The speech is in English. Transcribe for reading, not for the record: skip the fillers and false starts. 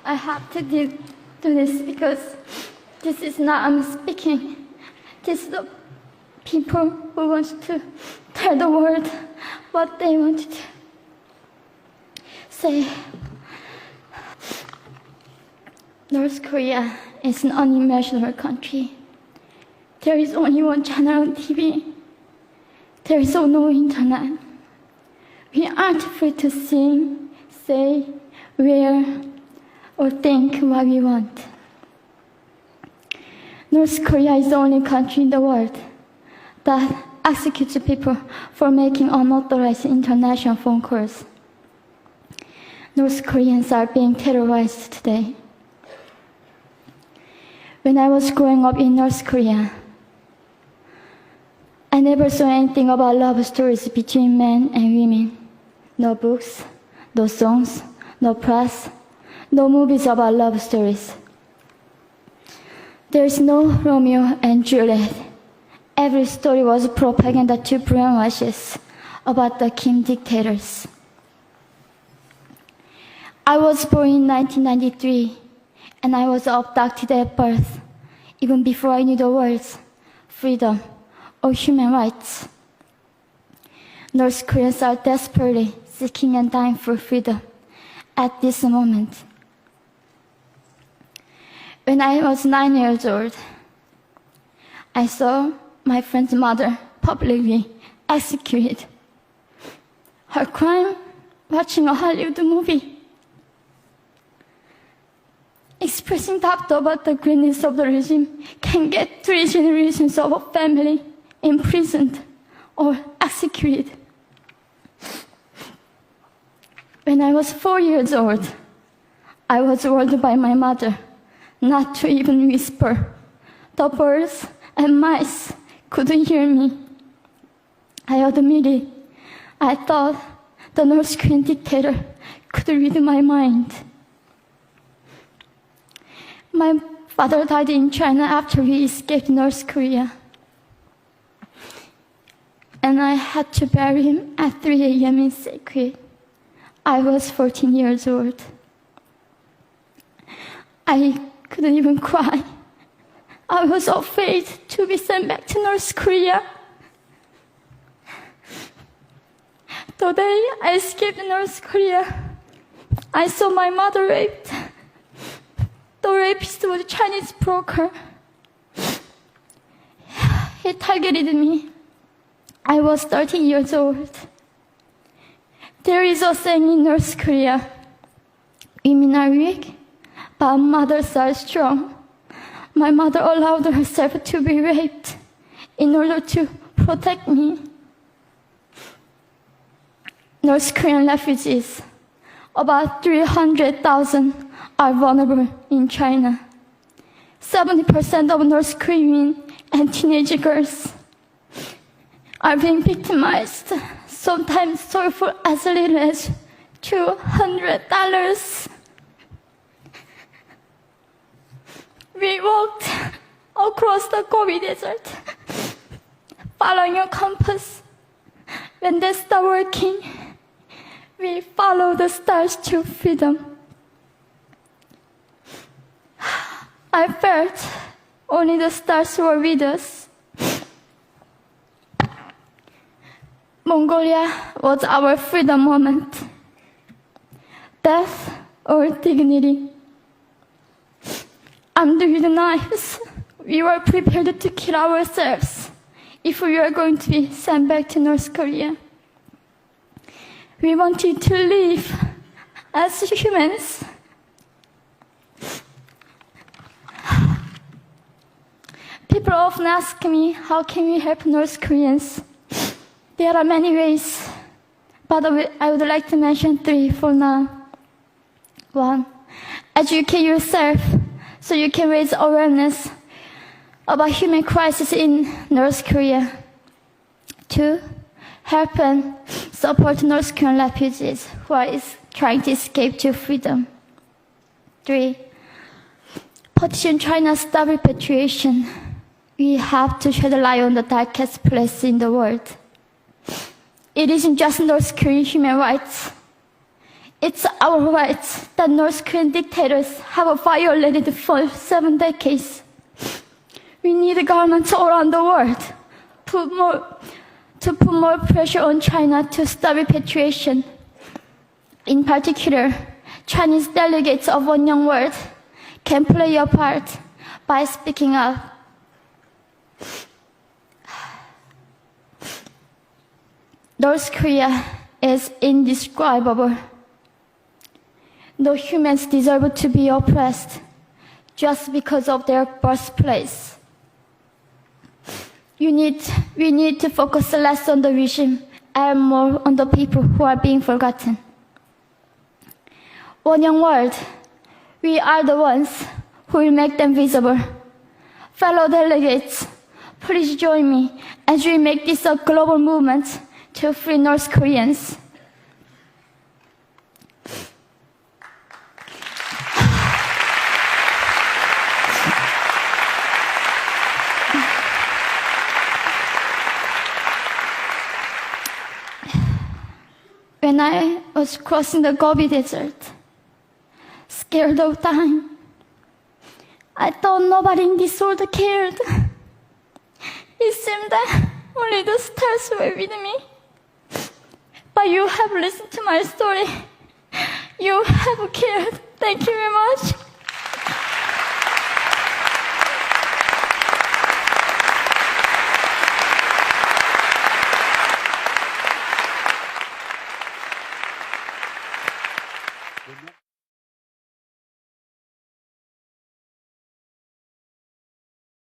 I have to do this because this is not I'm speaking. This is the people who want to tell the world what they want to say. North Korea is an unimaginable country. There is only one channel on TV. There is no internet. We aren't free to sing, say, wear, or think what we want. North Korea is the only country in the world that executes people for making unauthorized international phone calls. North Koreans are being terrorized today. When I was growing up in North Korea, I never saw anything about love stories between men and women. No books, no songs, no press, no movies about love stories. There is no Romeo and Juliet. Every story was propaganda to brainwashes about the Kim dictators. I was born in 1993, and I was abducted at birth, even before I knew the words freedom or human rights. North Koreans are desperately seeking and dying for freedom at this moment. When I was 9 years old, I saw my friend's mother publicly executed. Her crime? Watching a Hollywood movie. Expressing doubt about the greatness of the regime can get 3 generations of a family imprisoned or executed. When I was 4 years old, I was warned by my mother not to even whisper. The birds and mice couldn't hear me. I admitted I thought the North Korean dictator could read my mind. My father died in China after we escaped North Korea. And I had to bury him at 3 a.m. in secret. I was 14 years old. I couldn't even cry. I was afraid to be sent back to North Korea. The day I escaped North Korea, I saw my mother raped. The rapist was a Chinese broker. He targeted me. I was 13 years old. There is a saying in North Korea, women are weak, but mothers are strong. My mother allowed herself to be raped in order to protect me. North Korean refugees, about 300,000, are vulnerable in China. 70% of North Korean and teenage girls are being victimized, sometimes sold for as little as $200. We walked across the Gobi Desert, following a compass. When they stopped working, we followed the stars to freedom. I felt only the stars were with us. Mongolia was our freedom moment. Death or dignity. Under the knives, we were prepared to kill ourselves if we were going to be sent back to North Korea. We wanted to live as humans. People often ask me, how can we help North Koreans? There are many ways, but I would like to mention 3 for now. 1, educate yourself so you can raise awareness about human crisis in North Korea. 2, help and support North Korean refugees who are trying to escape to freedom. 3, petition China's stop repatriation. We have to shed light on the darkest place in the world. It isn't just North Korean human rights. It's our rights that North Korean dictators have violated for 7 decades. We need governments all around the world to put more pressure on China to stop repatriation. In particular, Chinese delegates of One Young World can play a part by speaking up. North Korea is indescribable. No humans deserve to be oppressed just because of their birthplace. We need to focus less on the regime and more on the people who are being forgotten. One Young World, we are the ones who will make them visible. Fellow delegates, please join me as we make this a global movement to free North Koreans. When I was crossing the Gobi Desert, scared of dying, I thought nobody in this world cared. It seemed that only the stars were with me. But you have listened to my story. You have cared. Thank you very much.